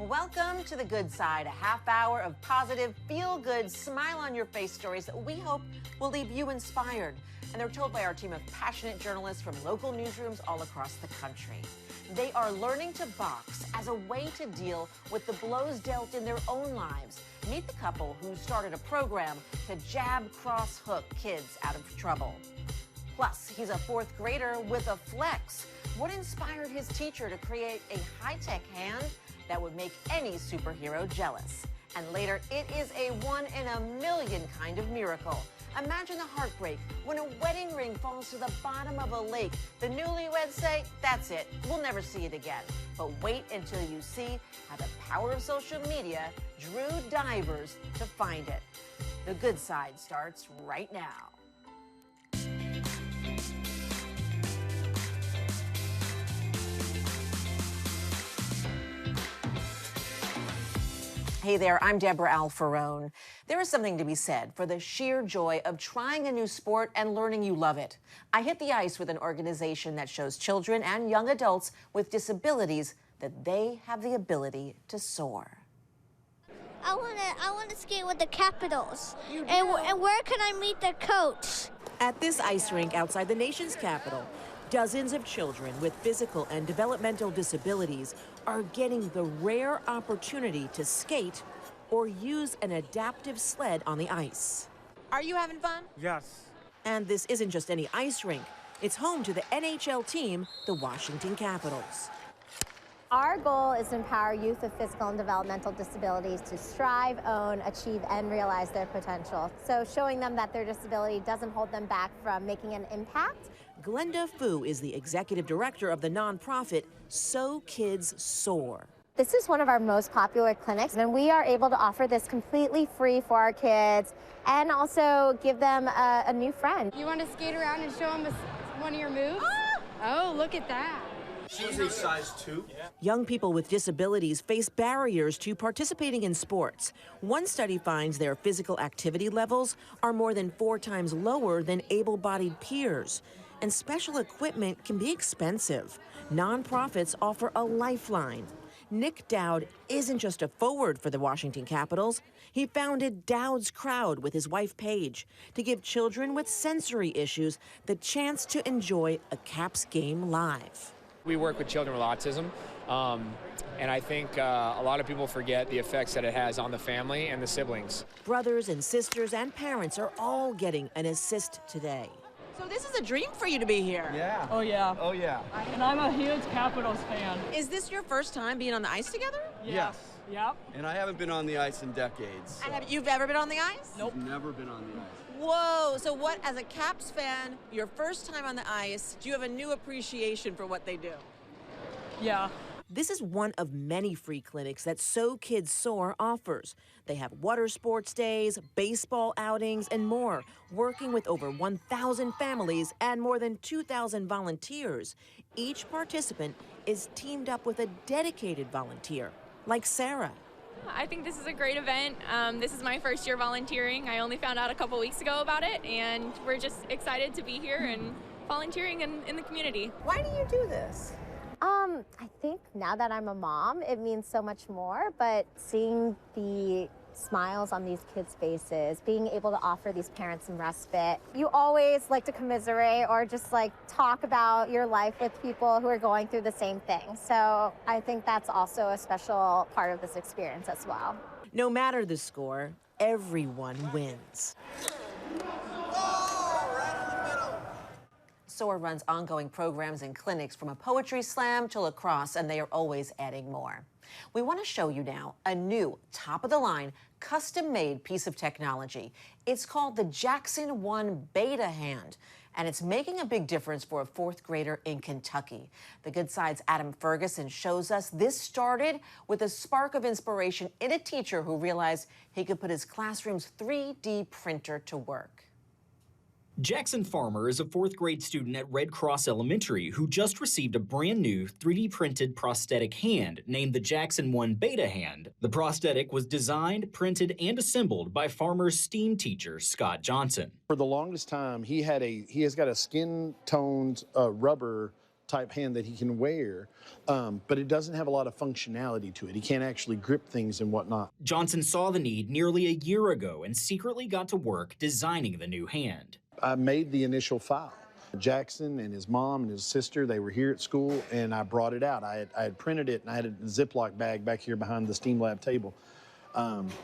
Welcome to The Good Side, a half hour of positive, feel-good, smile-on-your-face stories that we hope will leave you inspired. And they're told by our team of passionate journalists from local newsrooms all across the country. They are learning to box as a way to deal with the blows dealt in their own lives. Meet the couple who started a program to jab, cross, hook kids out of trouble. Plus, he's a fourth grader with a flex. What inspired his teacher to create a high-tech hand that would make any superhero jealous? And later, it is a one-in-a-million kind of miracle. Imagine the heartbreak when a wedding ring falls to the bottom of a lake. The newlyweds say, that's it, we'll never see it again. But wait until you see how the power of social media drew divers to find it. The Good Side starts right now. Hey there, I'm Debra Alfarone. There is something to be said for the sheer joy of trying a new sport and learning you love it. I hit the ice with an organization that shows children and young adults with disabilities that they have the ability to soar. I want to skate with the Capitals. And where can I meet the coach? At this ice rink outside the nation's capital, dozens of children with physical and developmental disabilities are getting the rare opportunity to skate or use an adaptive sled on the ice. Are you having fun? Yes. And this isn't just any ice rink. It's home to the NHL team, the Washington Capitals. Our goal is to empower youth with physical and developmental disabilities to strive, own, achieve, and realize their potential. So showing them that their disability doesn't hold them back from making an impact. Glenda Fu is the executive director of the nonprofit So Kids Soar. This is one of our most popular clinics, and we are able to offer this completely free for our kids and also give them a new friend. You want to skate around and show them one of your moves? Oh, look at that. She's a size 2. Young people with disabilities face barriers to participating in sports. One study finds their physical activity levels are more than 4 times lower than able-bodied peers. And special equipment can be expensive. Nonprofits offer a lifeline. Nick Dowd isn't just a forward for the Washington Capitals. He founded Dowd's Crowd with his wife Paige to give children with sensory issues the chance to enjoy a Caps game live. We work with children with autism, and I think a lot of people forget the effects that it has on the family and the siblings. Brothers and sisters and parents are all getting an assist today. So this is a dream for you to be here. Yeah. Oh, yeah. Oh, yeah. And I'm a huge Capitals fan. Is this your first time being on the ice together? Yes. Yep. And I haven't been on the ice in decades. And have you ever been on the ice? Nope. Never been on the ice. Whoa, so what, as a Caps fan, your first time on the ice, do you have a new appreciation for what they do? Yeah. This is one of many free clinics that So Kids Soar offers. They have water sports days, baseball outings, and more, working with over 1,000 families and more than 2,000 volunteers. Each participant is teamed up with a dedicated volunteer, like Sarah. I think this is a great event. This is my first year volunteering. I only found out a couple weeks ago about it, and we're just excited to be here and volunteering in the community. Why do you do this? I think now that I'm a mom, it means so much more, but seeing the smiles on these kids' faces, being able to offer these parents some respite. You always like to commiserate or just like talk about your life with people who are going through the same thing. So I think that's also a special part of this experience as well. No matter the score, everyone wins. SOAR runs ongoing programs and clinics from a poetry slam to lacrosse, and they are always adding more. We want to show you now a new, top-of-the-line, custom-made piece of technology. It's called the Jackson 1 Beta Hand, and it's making a big difference for a 4th grader in Kentucky. The Good Side's Adam Ferguson shows us this started with a spark of inspiration in a teacher who realized he could put his classroom's 3D printer to work. Jackson Farmer is a 4th grade student at Red Cross Elementary who just received a brand new 3D printed prosthetic hand named the Jackson 1 Beta Hand. The prosthetic was designed, printed, and assembled by Farmer's STEAM teacher, Scott Johnson. For the longest time, he has got a skin-toned rubber type hand that he can wear, but it doesn't have a lot of functionality to it. He can't actually grip things and whatnot. Johnson saw the need nearly a year ago and secretly got to work designing the new hand. I made the initial file. Jackson and his mom and his sister, they were here at school, and I brought it out. I had printed it, and I had it in a Ziploc bag back here behind the STEAM Lab table.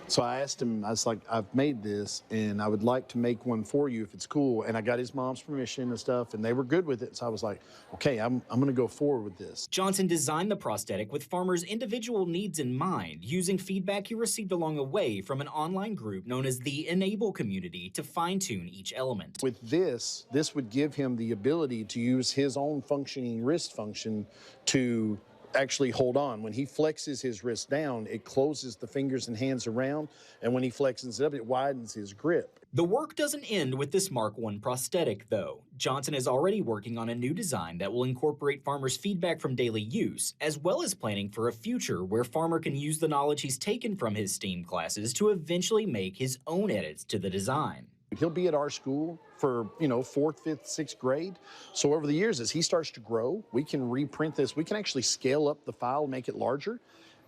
So I asked him, I was like, I've made this, and I would like to make one for you if it's cool. And I got his mom's permission and stuff, and they were good with it. So I was like, okay, I'm going to go forward with this. Johnson designed the prosthetic with farmers' individual needs in mind, using feedback he received along the way from an online group known as the Enable community to fine-tune each element. With this would give him the ability to use his own functioning wrist function to actually hold on. When he flexes his wrist down, it closes the fingers and hands around, and when he flexes it up, it widens his grip. The work doesn't end with this Mark I prosthetic, though. Johnson is already working on a new design that will incorporate farmers' feedback from daily use, as well as planning for a future where farmer can use the knowledge he's taken from his STEAM classes to eventually make his own edits to the design. He'll be at our school for, 4th, 5th, 6th grade. So over the years, as he starts to grow, we can reprint this. We can actually scale up the file, make it larger,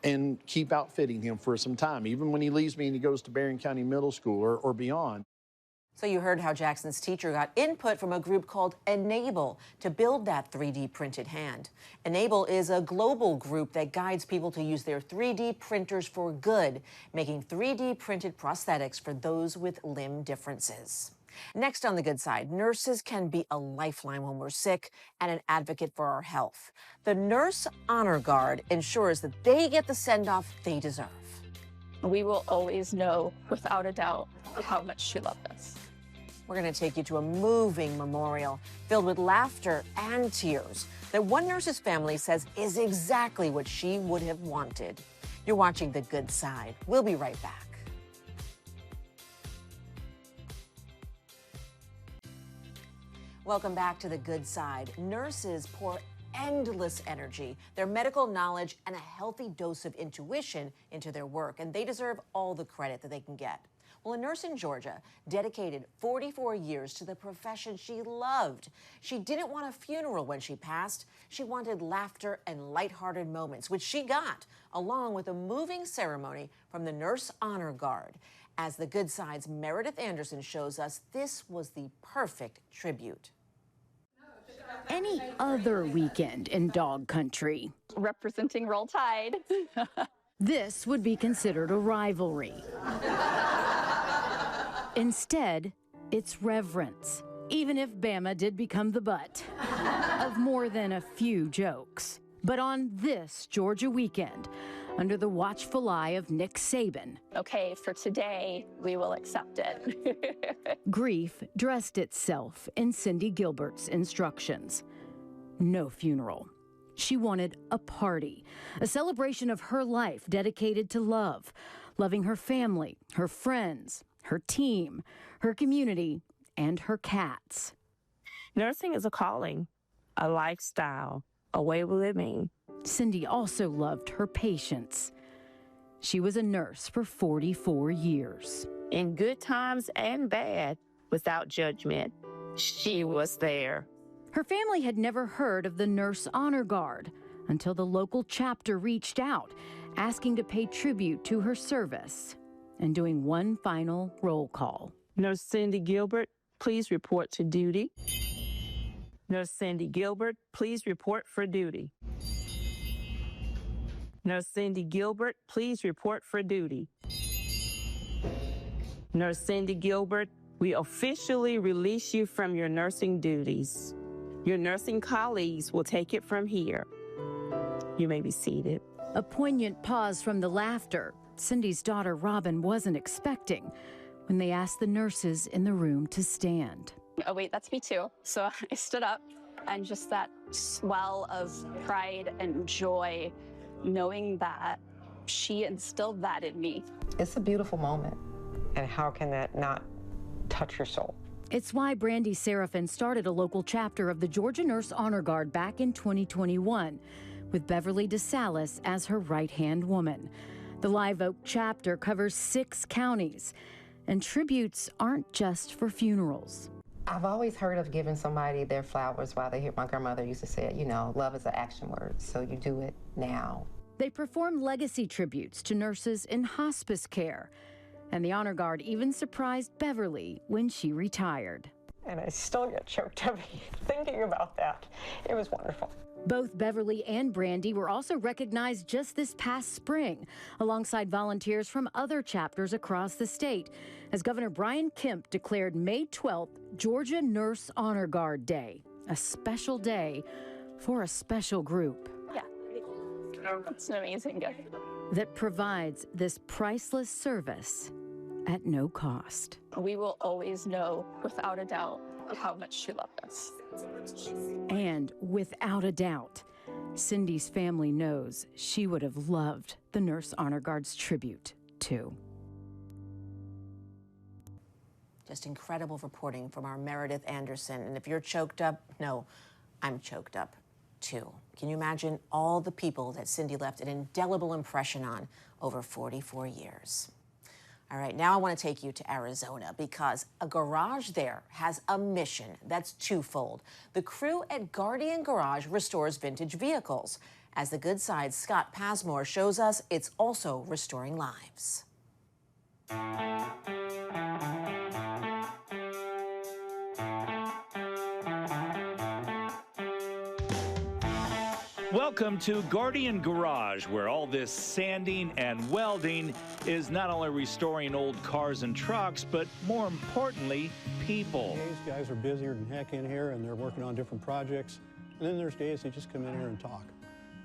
and keep outfitting him for some time, even when he leaves me and he goes to Berrien County Middle School or beyond. So you heard how Jackson's teacher got input from a group called Enable to build that 3D printed hand. Enable is a global group that guides people to use their 3D printers for good, making 3D printed prosthetics for those with limb differences. Next on the good side, nurses can be a lifeline when we're sick and an advocate for our health. The Nurse Honor Guard ensures that they get the send-off they deserve. We will always know, without a doubt, how much she loved us. We're going to take you to a moving memorial filled with laughter and tears that one nurse's family says is exactly what she would have wanted. You're watching The Good Side. We'll be right back. Welcome back to The Good Side. Nurses pour endless energy, their medical knowledge, and a healthy dose of intuition into their work, and they deserve all the credit that they can get. Well, a nurse in Georgia dedicated 44 years to the profession she loved. She didn't want a funeral when she passed. She wanted laughter and lighthearted moments, which she got, along with a moving ceremony from the Nurse Honor Guard. As The Good Side's Meredith Anderson shows us, this was the perfect tribute. Any other weekend in dog country, Representing Roll Tide. this would be considered a rivalry. Instead, it's reverence, even if Bama did become the butt of more than a few jokes. But on this Georgia weekend, under the watchful eye of Nick Saban, Okay, for today, we will accept it. grief dressed itself in Cindy Gilbert's instructions. No funeral. She wanted a party, a celebration of her life dedicated to love, loving her family, her friends, her team, her community, and her cats. Nursing is a calling, a lifestyle, a way of living. Cindy also loved her patients. She was a nurse for 44 years. In good times and bad, without judgment, she was there. Her family had never heard of the Nurse Honor Guard until the local chapter reached out, asking to pay tribute to her service and doing one final roll call. Nurse Cindy Gilbert, please report to duty. Nurse Cindy Gilbert, please report for duty. Nurse Cindy Gilbert, please report for duty. Nurse Cindy Gilbert, we officially release you from your nursing duties. Your nursing colleagues will take it from here. You may be seated. A poignant pause from the laughter Cindy's daughter Robin wasn't expecting when they asked the nurses in the room to stand. Oh wait, that's me too. So I stood up, and just that swell of pride and joy, knowing that she instilled that in me. It's a beautiful moment, and how can that not touch your soul? It's why Brandy Seraphin started a local chapter of the Georgia Nurse Honor Guard back in 2021, with Beverly DeSalis as her right-hand woman. The Live Oak chapter covers 6 counties, and tributes aren't just for funerals. I've always heard of giving somebody their flowers while they're here. My grandmother used to say it, you know, love is an action word, so you do it now. They perform legacy tributes to nurses in hospice care. And the Honor Guard even surprised Beverly when she retired. And I still get choked up thinking about that. It was wonderful. Both Beverly and Brandy were also recognized just this past spring, alongside volunteers from other chapters across the state, as Governor Brian Kemp declared May 12th Georgia Nurse Honor Guard Day, a special day for a special group. Yeah, it's an amazing gift. That provides this priceless service at no cost. We will always know, without a doubt, how much she loved us. And without a doubt, Cindy's family knows she would have loved the Nurse Honor Guard's tribute, too. Just incredible reporting from our Meredith Anderson. And if you're choked up, no, I'm choked up, too. Can you imagine all the people that Cindy left an indelible impression on over 44 years? All right, now I want to take you to Arizona because a garage there has a mission that's twofold. The crew at Guardian Garage restores vintage vehicles. As the Good Side's Scott Pasmore shows us, it's also restoring lives. Welcome to Guardian Garage, where all this sanding and welding is not only restoring old cars and trucks, but more importantly, people. These guys are busier than heck in here, and they're working on different projects. And then there's days they just come in here and talk.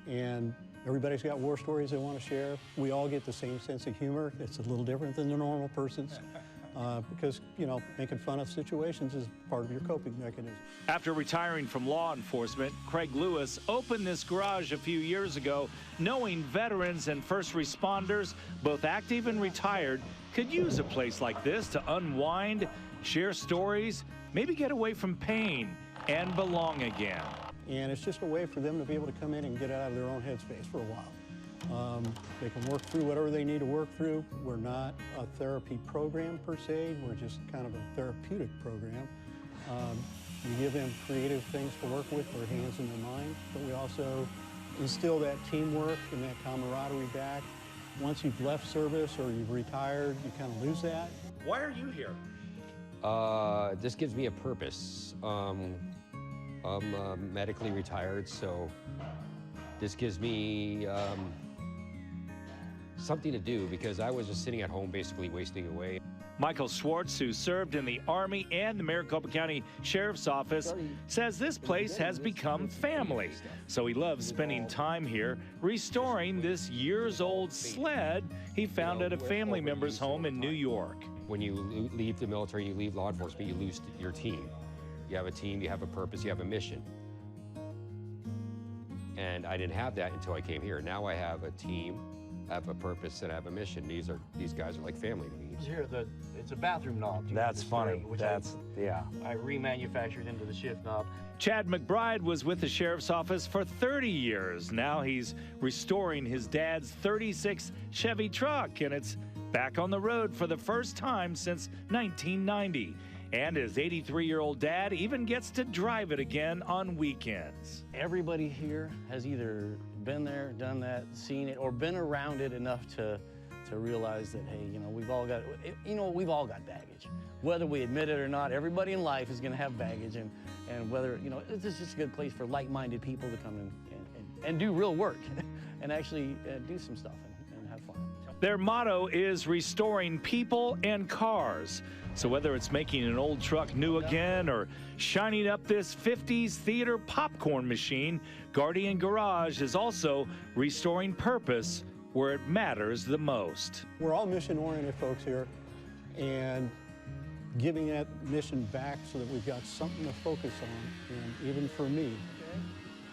And everybody's got war stories they want to share. We all get the same sense of humor. It's a little different than the normal person's. Because, you know, making fun of situations is part of your coping mechanism. After retiring from law enforcement, Craig Lewis opened this garage a few years ago, knowing veterans and first responders, both active and retired, could use a place like this to unwind, share stories, maybe get away from pain, and belong again. And it's just a way for them to be able to come in and get out of their own headspace for a while. They can work through whatever they need to work through. We're not a therapy program per se, we're just kind of a therapeutic program. You give them creative things to work with, their hands and their mind, but we also instill that teamwork and that camaraderie back. Once you've left service or you've retired, you kind of lose that. Why are you here? This gives me a purpose. I'm medically retired, so this gives me something to do because I was just sitting at home basically wasting away. Michael Schwartz, who served in the Army and the Maricopa County Sheriff's Office, says this place has become family. So he loves spending time here, restoring this years-old sled he found at a family member's home in New York. When you leave the military, you leave law enforcement, you lose your team. You have a team, you have a purpose, you have a mission. And I didn't have that until I came here. Now I have a team, I have a purpose, and I have a mission. These guys are like family to me. Here, it's a bathroom knob. That's funny. I remanufactured into the shift knob. Chad McBride was with the Sheriff's Office for 30 years. Now he's restoring his dad's 36 Chevy truck, and it's back on the road for the first time since 1990. And his 83-year-old dad even gets to drive it again on weekends. Everybody here has either been there, done that, seen it, or been around it enough to realize that, hey, you know, we've all got baggage. Whether we admit it or not, everybody in life is going to have baggage, and whether, you know, it's just a good place for like-minded people to come in and do real work and actually do some stuff and have fun. Their motto is restoring people and cars. So whether it's making an old truck new again or shining up this 50s theater popcorn machine, Guardian Garage is also restoring purpose where it matters the most. We're all mission-oriented folks here, and giving that mission back so that we've got something to focus on, and even for me,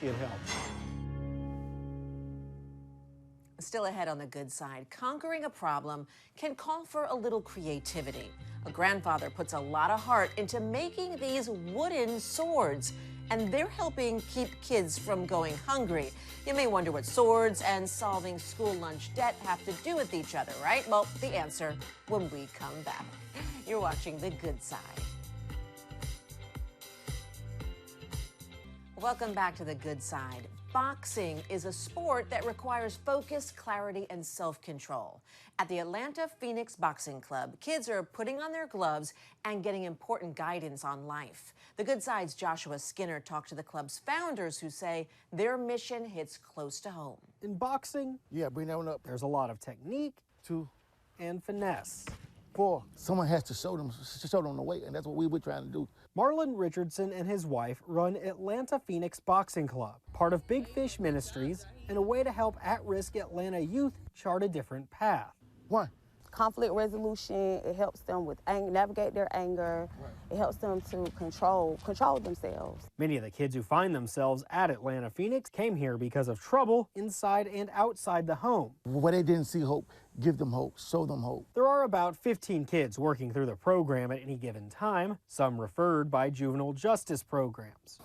it helps. Still ahead on the good side, conquering a problem can call for a little creativity. A grandfather puts a lot of heart into making these wooden swords, and they're helping keep kids from going hungry. You may wonder what swords and solving school lunch debt have to do with each other, right? Well, the answer when we come back. You're watching The Good Side. Welcome back to The Good Side. Boxing is a sport that requires focus, clarity, and self-control. At the Atlanta Phoenix Boxing Club, kids are putting on their gloves and getting important guidance on life. The Good Side's Joshua Skinner talked to the club's founders who say their mission hits close to home. In boxing, bring that one up. There's a lot of technique and finesse. Someone has to show them the way, and that's what we were trying to do. Marlon Richardson and his wife run Atlanta Phoenix Boxing Club, part of Big Fish Ministries, and a way to help at-risk Atlanta youth chart a different path. One, conflict resolution. It helps them with navigate their anger. It helps them to control themselves. Many of the kids who find themselves at Atlanta Phoenix came here because of trouble inside and outside the home. Where they didn't see hope, give them hope, show them hope. There are about 15 kids working through the program at any given time, some referred by juvenile justice programs.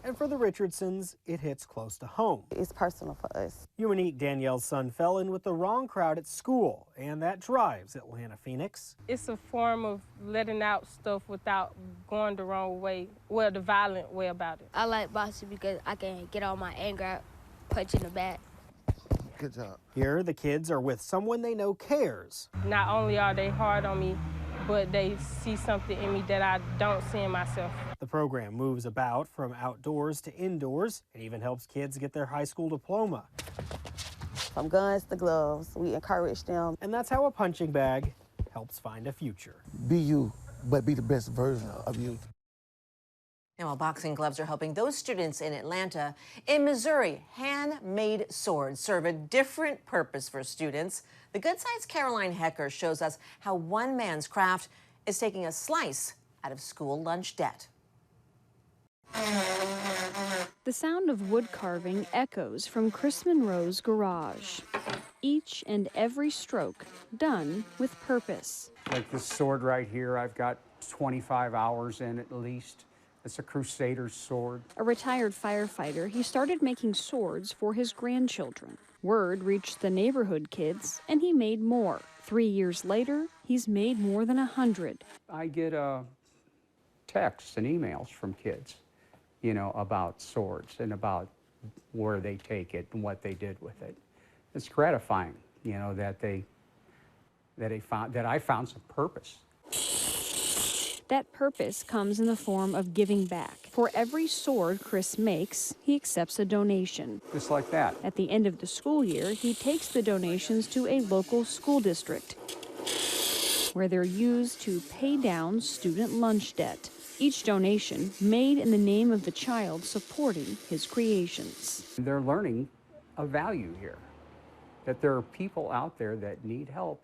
And for the Richardsons, it hits close to home. It's personal for us. UNE Danielle's son fell in with the wrong crowd at school, and that drives Atlanta Phoenix. It's a form of letting out stuff without going the wrong way, the violent way about it. I like boxing because I can get all my anger out, punch in the back. Good job. Here, the kids are with someone they know cares. Not only are they hard on me, but they see something in me that I don't see in myself. The program moves about from outdoors to indoors. It even helps kids get their high school diploma. From guns to gloves, we encourage them. And that's how a punching bag helps find a future. Be you, but be the best version of you. And while boxing gloves are helping those students in Atlanta, in Missouri, handmade swords serve a different purpose for students. The Good Side's Caroline Hecker shows us how one man's craft is taking a slice out of school lunch debt. The sound of wood carving echoes from Chris Monroe's garage. Each and every stroke done with purpose. Like this sword right here, I've got 25 hours in at least. It's a Crusader's sword. A retired firefighter, he started making swords for his grandchildren. Word reached the neighborhood kids, and he made more. 3 years later, he's made more than 100. I get texts and emails from kids, about swords and about where they take it and what they did with it. It's gratifying, that I found some purpose. That purpose comes in the form of giving back. For every sword Chris makes, he accepts a donation. Just like that. At the end of the school year, he takes the donations to a local school district, where they're used to pay down student lunch debt. Each donation made in the name of the child supporting his creations. They're learning a value here, that there are people out there that need help,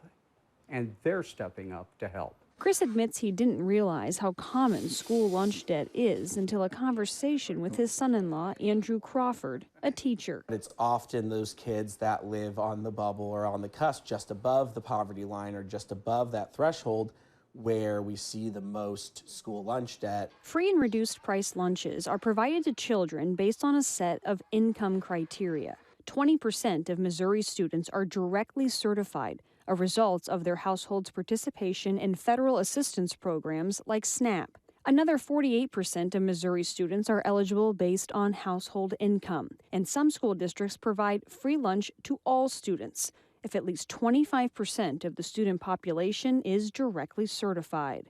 and they're stepping up to help. Chris admits he didn't realize how common school lunch debt is until a conversation with his son-in-law, Andrew Crawford, a teacher. It's often those kids that live on the bubble or on the cusp, just above the poverty line or just above that threshold, where we see the most school lunch debt. Free and reduced price lunches are provided to children based on a set of income criteria. 20% of Missouri students are directly certified, a result of their household's participation in federal assistance programs like SNAP. Another 48% of Missouri students are eligible based on household income, and some school districts provide free lunch to all students if at least 25% of the student population is directly certified.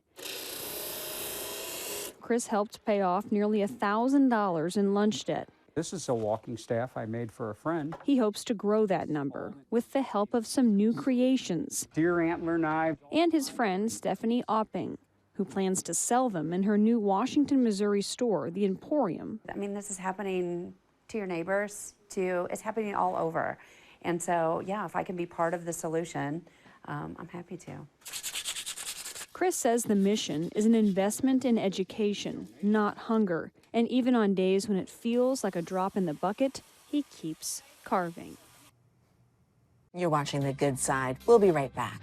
Chris helped pay off nearly $1,000 in lunch debt. This is a walking staff I made for a friend. He hopes to grow that number with the help of some new creations. Deer antler knife. And his friend Stephanie Opping, who plans to sell them in her new Washington, Missouri store, The Emporium. I mean, this is happening to your neighbors, it's happening all over. And so, yeah, if I can be part of the solution, I'm happy to. Chris says the mission is an investment in education, not hunger. And even on days when it feels like a drop in the bucket, he keeps carving. You're watching The Good Side. We'll be right back.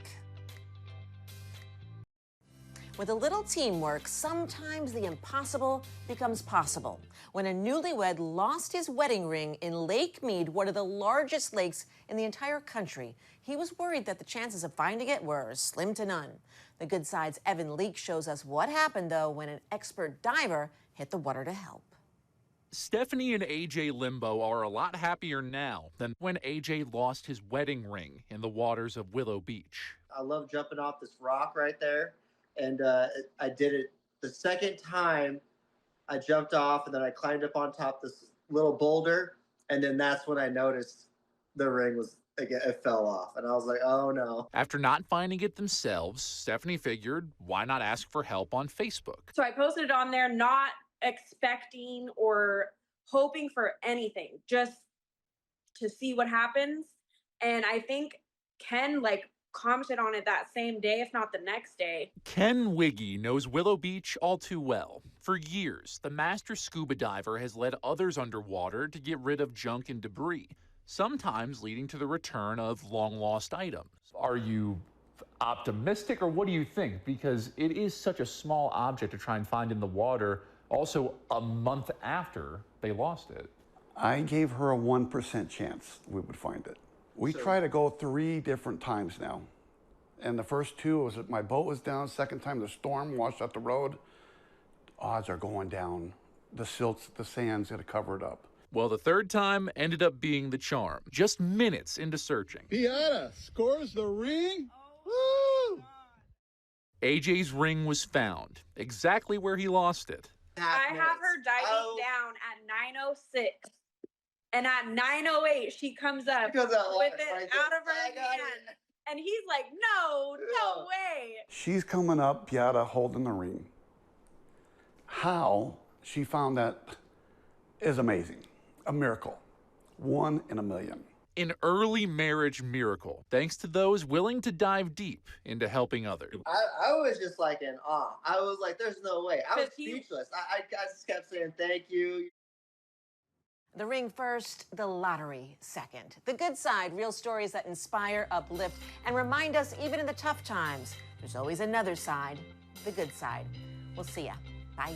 With a little teamwork, sometimes the impossible becomes possible. When a newlywed lost his wedding ring in Lake Mead, one of the largest lakes in the entire country, he was worried that the chances of finding it were slim to none. The Good Side's Evan Leake shows us what happened, though, when an expert diver hit the water to help. Stephanie and AJ Limbo are a lot happier now than when AJ lost his wedding ring in the waters of Willow Beach. I love jumping off this rock right there, and I did it the second time. I jumped off, and then I climbed up on top this little boulder, and then that's when I noticed the ring was, again, it fell off, and I was like, oh no. After not finding it themselves, Stephanie figured, why not ask for help on Facebook? So I posted it on there, not expecting or hoping for anything, just to see what happens. And I think Ken commented on it that same day, if not the next day. Ken Wiggy knows Willow Beach all too well. For years, the master scuba diver has led others underwater to get rid of junk and debris, sometimes leading to the return of long-lost items. Are you optimistic, or what do you think? Because it is such a small object to try and find in the water, also a month after they lost it. I gave her a 1% chance we would find it. We try to go 3 different times now. And the first 2 was my boat was down. Second time the storm washed out the road. Odds are going down. The silts, the sand's gonna cover it up. Well, the third time ended up being the charm, just minutes into searching. Beata scores the ring. Woo! AJ's ring was found, exactly where he lost it. I have her diving down at 9:06. And at 9:08, she comes up with it out of her hand. And he's like, no way. She's coming up, Beata holding the ring. How she found that is amazing. A miracle. 1 in a million. An early marriage miracle, thanks to those willing to dive deep into helping others. I was just in awe. I was like, there's no way. I was speechless. I just kept saying thank you. The ring first, the lottery second. The Good Side, real stories that inspire, uplift, and remind us even in the tough times, there's always another side, the good side. We'll see ya. Bye.